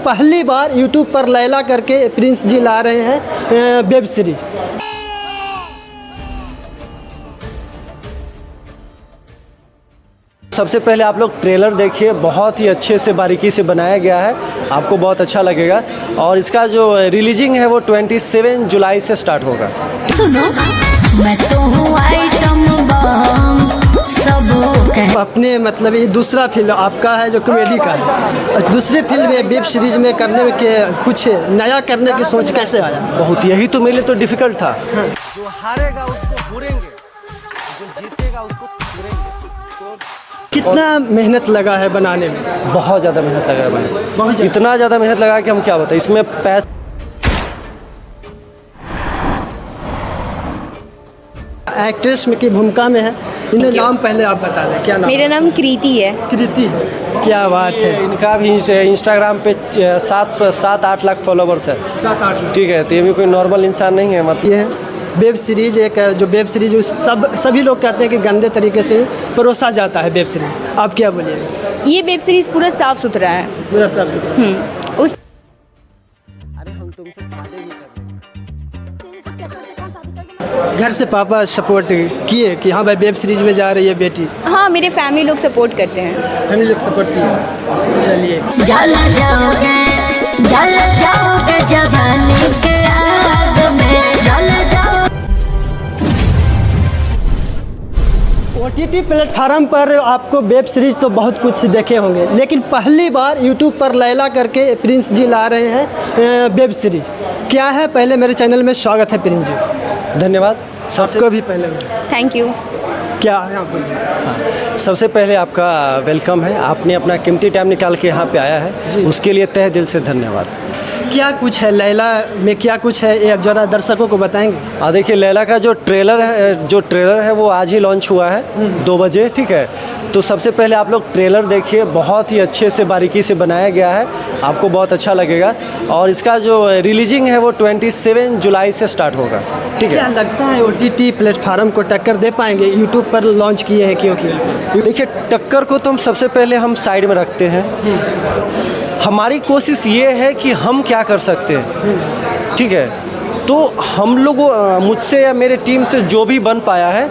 पहली बार यूट्यूब पर लैला करके प्रिंस जी ला रहे हैं वेब सीरीज। सबसे पहले आप लोग ट्रेलर देखिए, बहुत ही अच्छे से बारीकी से बनाया गया है, आपको बहुत अच्छा लगेगा। और इसका जो रिलीजिंग है वो 27 जुलाई से स्टार्ट होगा। सुनो मैं तो हूँ आइटम बम, सब अपने मतलब ये दूसरा फिल्म आपका है जो कॉमेडी का है, दूसरी फिल्म में वेब सीरीज में करने में कुछ नया करने की सोच कैसे आया? बहुत, यही तो मेरे लिए तो डिफिकल्ट था। जो हारेगा उसको बुरेंगे, जो जीतेगा उसको बुरेंगे। कितना मेहनत लगा है बनाने में? बहुत ज़्यादा मेहनत लगा है भाई, बहुत इतना ज़्यादा मेहनत लगा कि हम क्या बताएं। इसमें पैसा एक्ट्रेस में की भूमिका में है। इन्हें नाम पहले आप बता दें, क्या नाम? मेरा नाम कृति है। कृति है, क्या बात है। इनका भी इंस्टाग्राम पे 7-8 लाख फॉलोवर्स है। 7-8 लाख, ठीक है, तो ये भी कोई नॉर्मल इंसान नहीं है मतलब। ये वेब सीरीज एक जो वेब सीरीज सभी लोग कहते हैं कि गंदे तरीके से परोसा जाता है वेब सीरीज, आप क्या बोलिएगा? ये वेब सीरीज पूरा साफ सुथरा है। पूरा साफ सुथरा। उस अरे हम तुमसे शादी भी कर घर से पापा सपोर्ट किए कि हाँ भाई वेब सीरीज में जा रही है बेटी? हाँ, मेरे फैमिली लोग सपोर्ट करते हैं। फैमिली लोग सपोर्ट किए। चलिए, जला जाओगे जवानी के आग में, जला जाओ। OTT प्लेटफार्म पर आपको वेब सीरीज तो बहुत कुछ देखे होंगे, लेकिन पहली बार यूट्यूब पर लैला करके प्रिंस जी ला रहे हैं वेब सीरीज। क्या है? पहले मेरे चैनल में स्वागत है प्रिंस जी। धन्यवाद। सबको भी पहले थैंक यू। क्या है आप? सबसे पहले आपका वेलकम है, आपने अपना कीमती टाइम निकाल के यहाँ पे आया है, उसके लिए तहे दिल से धन्यवाद। क्या कुछ है लैला में, क्या कुछ है ये जरा दर्शकों को बताएंगे? देखिए, लैला का जो ट्रेलर है वो आज ही लॉन्च हुआ है 2 बजे। ठीक है, तो सबसे पहले आप लोग ट्रेलर देखिए, बहुत ही अच्छे से बारीकी से बनाया गया है, आपको बहुत अच्छा लगेगा। और इसका जो रिलीजिंग है वो 27 जुलाई से स्टार्ट होगा। ठीक है, क्या लगता है OTT प्लेटफार्म को टक्कर दे पाएंगे? यूट्यूब पर लॉन्च किए हैं क्योंकि देखिए टक्कर को तो हम सबसे पहले हम साइड में रखते हैं। हमारी कोशिश ये है कि हम क्या कर सकते हैं। ठीक है, तो हम लोग मुझसे या मेरे टीम से जो भी बन पाया है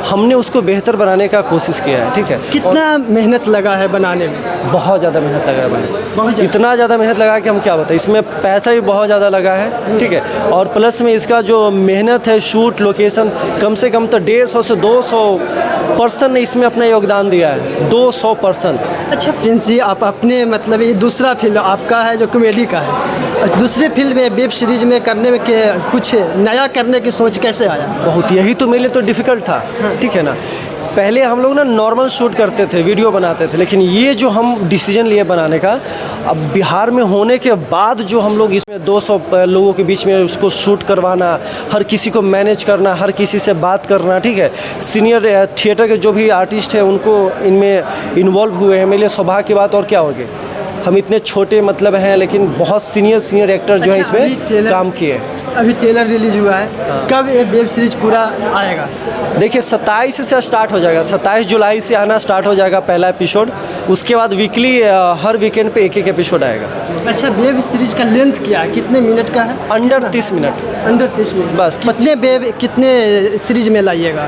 हमने उसको बेहतर बनाने का कोशिश किया है। ठीक है, कितना मेहनत लगा है बनाने में? बहुत ज़्यादा मेहनत लगा है भाई, बहुत इतना ज़्यादा मेहनत लगा कि हम क्या बताएं। इसमें पैसा भी बहुत ज़्यादा लगा है। ठीक है, और प्लस में इसका जो मेहनत है, शूट लोकेशन, कम से कम तो 150 से 200% ने इसमें अपना योगदान दिया है, 200%। अच्छा प्रिंस जी, आप अपने मतलब ये दूसरा फिल्म आपका है जो कॉमेडी का है, दूसरी फिल्म में वेब सीरीज में करने में कुछ नया करने की सोच कैसे आया? बहुत, यही तो मेरे लिए तो डिफिकल्ट था। ठीक है ना, पहले हम लोग ना नॉर्मल शूट करते थे, वीडियो बनाते थे, लेकिन ये जो हम डिसीजन लिए बनाने का, अब बिहार में होने के बाद जो हम लोग इसमें 200 लोगों के बीच में उसको शूट करवाना, हर किसी को मैनेज करना, हर किसी से बात करना। ठीक है, सीनियर थिएटर के जो भी आर्टिस्ट हैं उनको इनमें इन्वॉल्व हुए हैं, मेरे लिए सौभाग्य की बात। और क्या होगी, हम इतने छोटे मतलब हैं लेकिन बहुत सीनियर एक्टर जो है इसमें काम किए। अभी ट्रेलर रिलीज हुआ है, कब ये वेब सीरीज पूरा आएगा? देखिए 27 से स्टार्ट हो जाएगा, 27 जुलाई से आना स्टार्ट हो जाएगा पहला एपिसोड। उसके बाद वीकली हर वीकेंड पे एक एपिसोड आएगा। अच्छा, वेब सीरीज का लेंथ क्या है, कितने मिनट का है? Under 30 minute. अंडर 30 मिनट बस। कितने सीरीज में लाइएगा?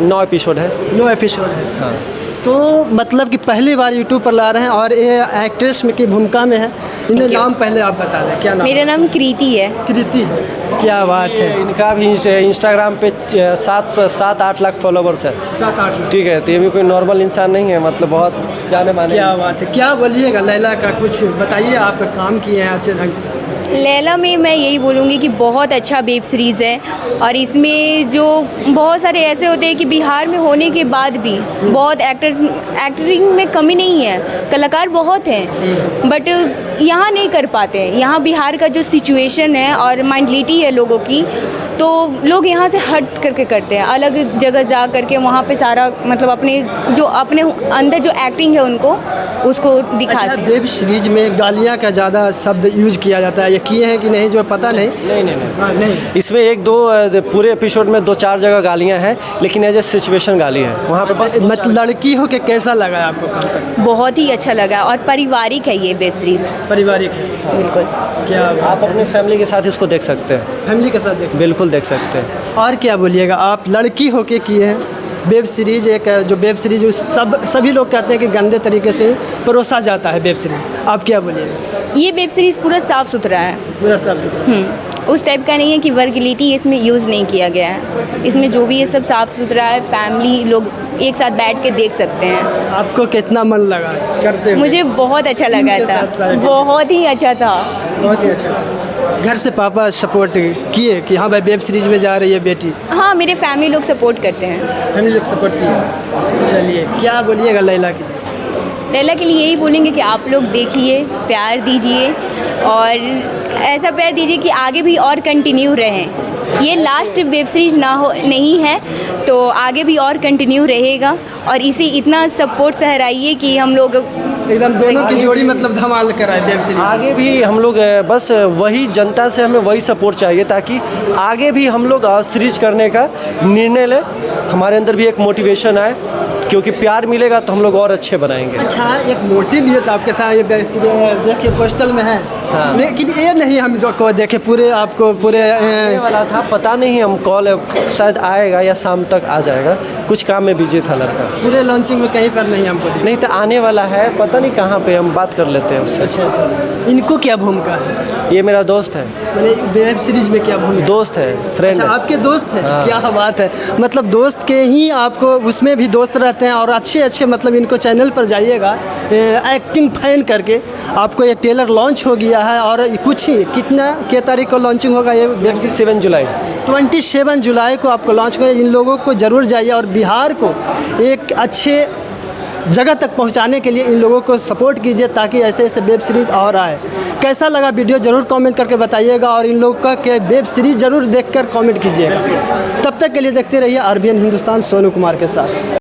9 एपिसोड है। 9 एपिसोड है। हाँ। तो मतलब कि पहली बार यूट्यूब पर ला रहे हैं और ये एक्ट्रेस में की भूमिका में है। इन्हें नाम पहले आप बता दें, क्या नाम? मेरा नाम कृति है। कृति है, क्या बात है। इनका भी इंस्टाग्राम पे 7-8 लाख फॉलोवर्स है। 7-8 लाख, ठीक है, तो ये भी कोई नॉर्मल इंसान नहीं है, मतलब बहुत जाने माने। क्या बात है। क्या बोलिएगा लैला का, कुछ बताइए, आप काम किए हैं अच्छे ढंग से। लैला में मैं यही बोलूँगी कि बहुत अच्छा वेब सीरीज़ है, और इसमें जो बहुत सारे ऐसे होते हैं कि बिहार में होने के बाद भी बहुत एक्टिंग में कमी नहीं है, कलाकार बहुत हैं, बट यहाँ नहीं कर पाते हैं। यहाँ बिहार का जो सिचुएशन है और मेंटलिटी है लोगों की, तो लोग यहाँ से हट करके करते हैं, अलग जगह जा करके वहाँ पे सारा मतलब अपने अंदर जो एक्टिंग है उनको उसको दिखाते अच्छा, हैं। वेब सीरीज में गालियाँ का ज़्यादा शब्द यूज किया जाता है, ये किए हैं कि नहीं जो पता नहीं। नहीं हाँ, नहीं। इसमें एक दो पूरे एपिसोड में 2-4 जगह गालियाँ हैं, लेकिन एज ए सिचुएशन गाली है वहाँ पे बस। मतलब लड़की हो के कैसा लगा आपको काम करके? बहुत ही अच्छा लगा और पारिवारिक है ये वेब सीरीज़, पारिवारिक है बिल्कुल। क्या आप अपने फैमिली के साथ इसको देख सकते हैं, फैमिली के साथ देख सकते बिल्कुल देख सकते हैं। हैं। और क्या बोलिएगा, आप लड़की हो के किए हैं वेब सीरीज, एक जो वेब सीरीज सभी लोग कहते हैं कि गंदे तरीके से परोसा जाता है वेब सीरीज, आप क्या बोलिएगा? ये वेब सीरीज़ पूरा साफ़ सुथरा है, पूरा साफ सुथरा। उस टाइप का नहीं है कि वर्गलिटी इसमें यूज़ नहीं किया गया है। इसमें जो भी है सब साफ़ सुथरा है, फैमिली लोग एक साथ बैठ के देख सकते हैं। आपको कितना मन लगा करते हुए? मुझे बहुत अच्छा लगा के था, साथ सारे टीम। बहुत ही अच्छा था। बहुत ही अच्छा। घर से पापा सपोर्ट किए कि हाँ भाई वेब सीरीज में जा रही है बेटी? हाँ, मेरे फैमिली लोग सपोर्ट करते हैं। फैमिली लोग सपोर्ट किए। चलिए, क्या बोलिएगा लैला की? लैला के लिए यही बोलेंगे कि आप लोग देखिए, प्यार दीजिए और ऐसा प्यार दीजिए कि आगे भी और कंटिन्यू रहें। ये लास्ट वेब सीरीज नहीं है, तो आगे भी और कंटिन्यू रहेगा और इसे इतना सपोर्ट सहराइए कि हम लोग एकदम दोनों की जोड़ी मतलब धमाल कराए वेब सीरीज। आगे भी हम लोग बस वही जनता से हमें वही सपोर्ट चाहिए, ताकि आगे भी हम लोग सीरीज करने का निर्णय लें, हमारे अंदर भी एक मोटिवेशन आए, क्योंकि प्यार मिलेगा तो हम लोग और अच्छे बनाएंगे। अच्छा, एक मोटी नियत आपके साथ ये देखिए पोस्टल में है। हाँ। लेकिन ये नहीं हम जो को देखे पूरे आपको पूरे आने वाला था, पता नहीं, हम कॉल शायद आएगा या शाम तक आ जाएगा, कुछ काम में बिजी था लड़का। पूरे लॉन्चिंग में कहीं पर नहीं हमको दिखा। नहीं तो आने वाला है, पता नहीं कहाँ पे, हम बात कर लेते हैं उससे। अच्छा, इनको क्या भूमिका है? ये मेरा दोस्त है, मैंने वेब सीरीज में क्या भूमिका? दोस्त है, फ्रेंड अच्छा, है। आपके दोस्त हैं? हाँ। क्या बात है, मतलब दोस्त के ही आपको उसमें भी दोस्त रहते हैं और अच्छे मतलब इनको चैनल पर जाइएगा एक्टिंग फैन करके। आपको ये ट्रेलर लॉन्च हो गया है और कुछ ही कितना क्या तारीख को लॉन्चिंग होगा ये वेब सीरीज? 7 जुलाई 27 जुलाई को आपको लॉन्च करें। इन लोगों को ज़रूर जाइए और बिहार को एक अच्छे जगह तक पहुंचाने के लिए इन लोगों को सपोर्ट कीजिए, ताकि ऐसे ऐसे वेब सीरीज़ और आए। कैसा लगा वीडियो ज़रूर कमेंट करके बताइएगा और इन लोगों का के वेब सीरीज़ ज़रूर देखकर कमेंट कीजिएगा। तब तक के लिए देखते रहिए RBN हिंदुस्तान सोनू कुमार के साथ।